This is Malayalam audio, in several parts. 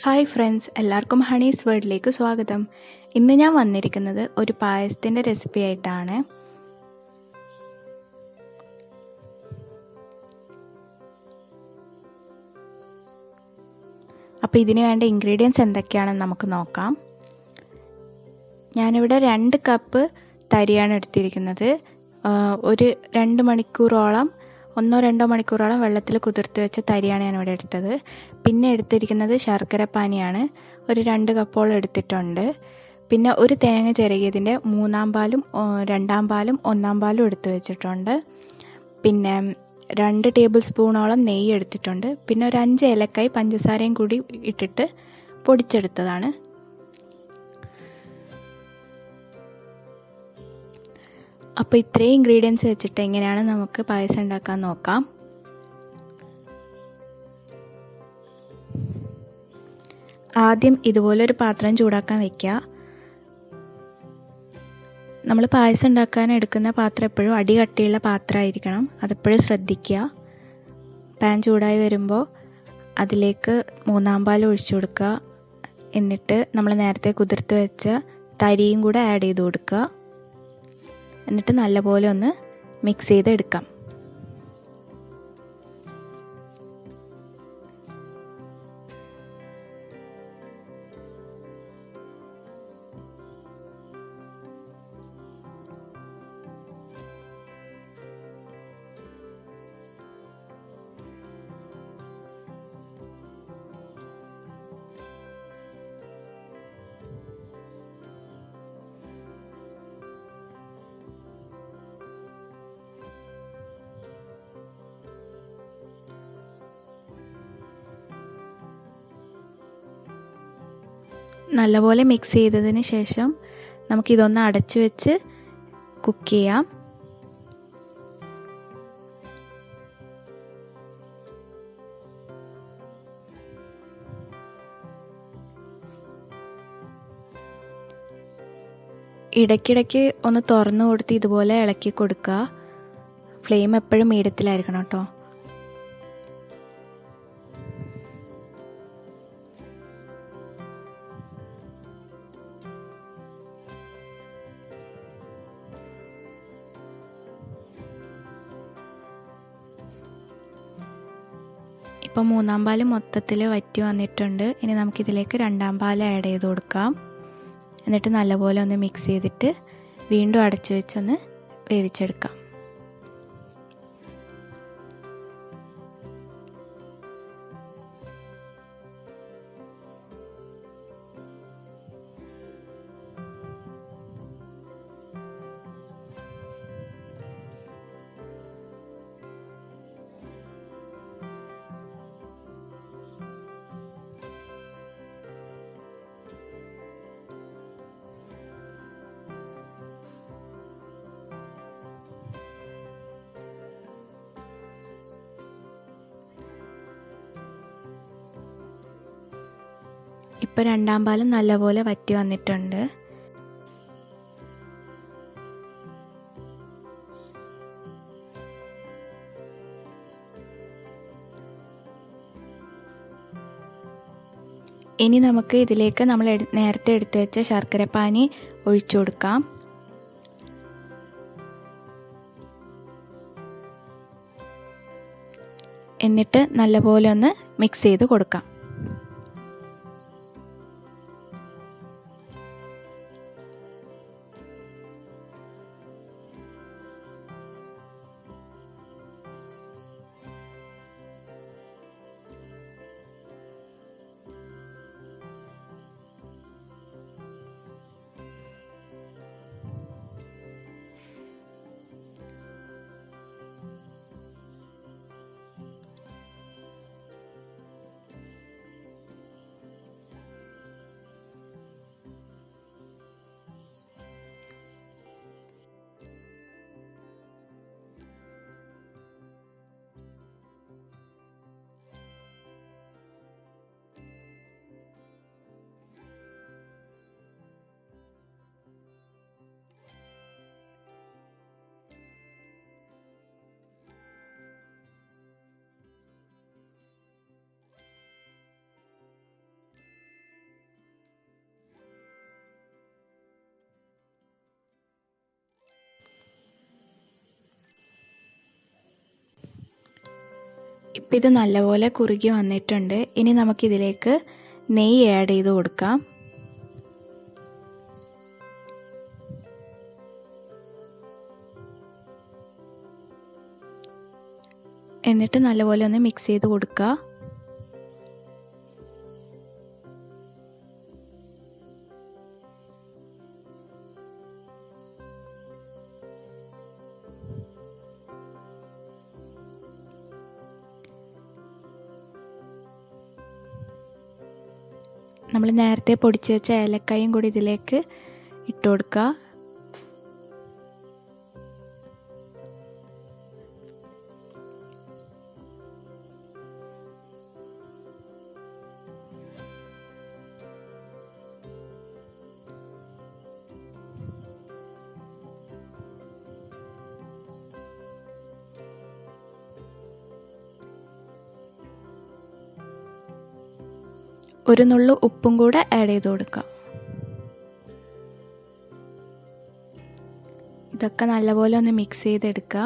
ഹായ് ഫ്രണ്ട്സ്, എല്ലാവർക്കും ഹണീസ് വേൾഡിലേക്ക് സ്വാഗതം. ഇന്ന് ഞാൻ വന്നിരിക്കുന്നത് ഒരു പായസത്തിൻ്റെ റെസിപ്പി ആയിട്ടാണ്. അപ്പോൾ ഇതിന് വേണ്ട ഇൻഗ്രീഡിയൻസ് എന്തൊക്കെയാണെന്ന് നമുക്ക് നോക്കാം. ഞാനിവിടെ 2 കപ്പ് തരിയാണ് എടുത്തിരിക്കുന്നത്. ഒരു 2 മണിക്കൂറോളം 1-2 മണിക്കൂറോളം വെള്ളത്തിൽ കുതിർത്ത് വെച്ച തരിയാണ് ഞാനിവിടെ എടുത്തത്. പിന്നെ എടുത്തിരിക്കുന്നത് ശർക്കര പാനിയാണ്, ഒരു 2 കപ്പോളം എടുത്തിട്ടുണ്ട്. പിന്നെ ഒരു തേങ്ങ ചിരകിയതിൻ്റെ 3-ാം പാലും 2-ാം പാലും 1-ാം പാലും എടുത്ത് വെച്ചിട്ടുണ്ട്. പിന്നെ 2 ടേബിൾ സ്പൂണോളം നെയ്യ് എടുത്തിട്ടുണ്ട്. പിന്നെ ഒരു 5 ഏലക്കായ് പഞ്ചസാരയും കൂടി ഇട്ടിട്ട് പൊടിച്ചെടുത്തതാണ്. അപ്പോൾ ഇത്രയും ഇൻഗ്രീഡിയൻസ് വെച്ചിട്ട് എങ്ങനെയാണ് നമുക്ക് പായസം ഉണ്ടാക്കാൻ നോക്കാം. ആദ്യം ഇതുപോലൊരു പാത്രം ചൂടാക്കാൻ വെക്കുക. നമ്മൾ പായസം ഉണ്ടാക്കാൻ എടുക്കുന്ന പാത്രം എപ്പോഴും അടി കട്ടിയുള്ള പാത്രമായിരിക്കണം, അതെപ്പോഴും ശ്രദ്ധിക്കുക. പാൻ ചൂടായി വരുമ്പോൾ അതിലേക്ക് 3-ാം പാൽ ഒഴിച്ചു കൊടുക്കുക. എന്നിട്ട് നമ്മൾ നേരത്തെ കുതിർത്ത് വെച്ച തരിയും കൂടെ ആഡ് ചെയ്ത് കൊടുക്കുക. എന്നിട്ട് നല്ലപോലെ ഒന്ന് മിക്സ് ചെയ്തെടുക്കാം. നല്ലപോലെ മിക്സ് ചെയ്തതിന് ശേഷം നമുക്കിതൊന്ന് അടച്ച് വെച്ച് കുക്ക് ചെയ്യാം. ഇടയ്ക്കിടയ്ക്ക് ഒന്ന് തുറന്നു കൊടുത്ത് ഇതുപോലെ ഇളക്കി കൊടുക്കുക. ഫ്ലെയിം എപ്പോഴും മീഡിയത്തിലായിരിക്കണം കേട്ടോ. ഇപ്പോൾ 3-ാം പാൽ മൊത്തത്തിൽ വറ്റി വന്നിട്ടുണ്ട്. ഇനി നമുക്കിതിലേക്ക് 2-ാം പാൽ ആഡ് ചെയ്ത് കൊടുക്കാം. എന്നിട്ട് നല്ലപോലെ ഒന്ന് മിക്സ് ചെയ്തിട്ട് വീണ്ടും അടച്ചു വെച്ചൊന്ന് വേവിച്ചെടുക്കാം. ഇപ്പോൾ 2-ാം പാലും നല്ലപോലെ വറ്റി വന്നിട്ടുണ്ട്. ഇനി നമുക്ക് ഇതിലേക്ക് നമ്മൾ നേരത്തെ എടുത്തു വെച്ച ശർക്കര പാനി ഒഴിച്ചു കൊടുക്കാം. എന്നിട്ട് നല്ലപോലെ ഒന്ന് മിക്സ് ചെയ്ത് കൊടുക്കാം. ഇപ്പം ഇത് നല്ലപോലെ കുറുകി വന്നിട്ടുണ്ട്. ഇനി നമുക്കിതിലേക്ക് നെയ്യ് ആഡ് ചെയ്ത് കൊടുക്കാം. എന്നിട്ട് നല്ലപോലെ ഒന്ന് മിക്സ് ചെയ്ത് കൊടുക്കുക. നമ്മൾ നേരത്തെ പൊടിച്ച് വെച്ച ഏലക്കായും കൂടി ഇതിലേക്ക് ഇട്ട് കൊടുക്കുക. ഒരു നുള്ളു ഉപ്പും കൂടെ ആഡ് ചെയ്ത് കൊടുക്കാം. ഇതൊക്കെ നല്ലപോലെ ഒന്ന് മിക്സ് ചെയ്തെടുക്കുക.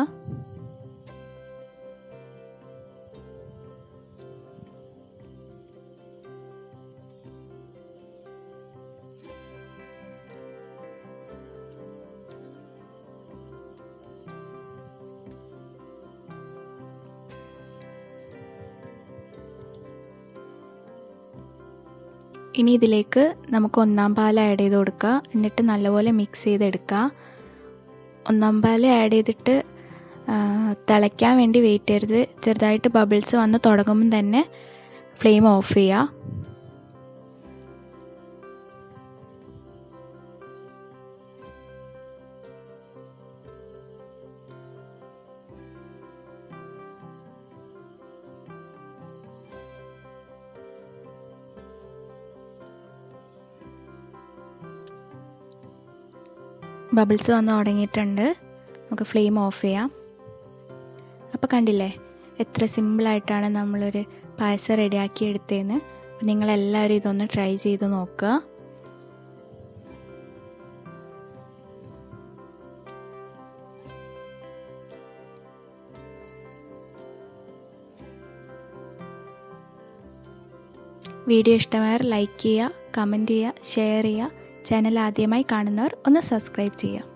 ഇനി ഇതിലേക്ക് നമുക്ക് ഒന്നാം പാൽ ആഡ് ചെയ്ത് കൊടുക്കുക. എന്നിട്ട് നല്ലപോലെ മിക്സ് ചെയ്തെടുക്കുക. ഒന്നാം പാൽ ആഡ് ചെയ്തിട്ട് തിളയ്ക്കാൻ വേണ്ടി വെയിറ്റ് ചെയ്യരുത്. ചെറുതായിട്ട് ബബിൾസ് വന്ന് തുടങ്ങുമ്പം തന്നെ ഫ്ലെയിം ഓഫ് ചെയ്യുക. ബബിൾസ് വന്ന് തുടങ്ങിയിട്ടുണ്ട്. നമുക്ക് ഫ്ലെയിം ഓഫ് ചെയ്യാം. അപ്പോൾ കണ്ടില്ലേ എത്ര സിമ്പിളായിട്ടാണ് നമ്മളൊരു പായസം റെഡിയാക്കി എടുത്തതെന്ന്. നിങ്ങളെല്ലാവരും ഇതൊന്ന് ട്രൈ ചെയ്ത് നോക്കുക. വീഡിയോ ഇഷ്ടമായാൽ ലൈക്ക് ചെയ്യുക, കമൻറ്റ് ചെയ്യുക, ഷെയർ ചെയ്യുക. ചാനൽ ആദ്യമായി കാണുന്നവർ ഒന്ന് സബ്സ്ക്രൈബ് ചെയ്യുക.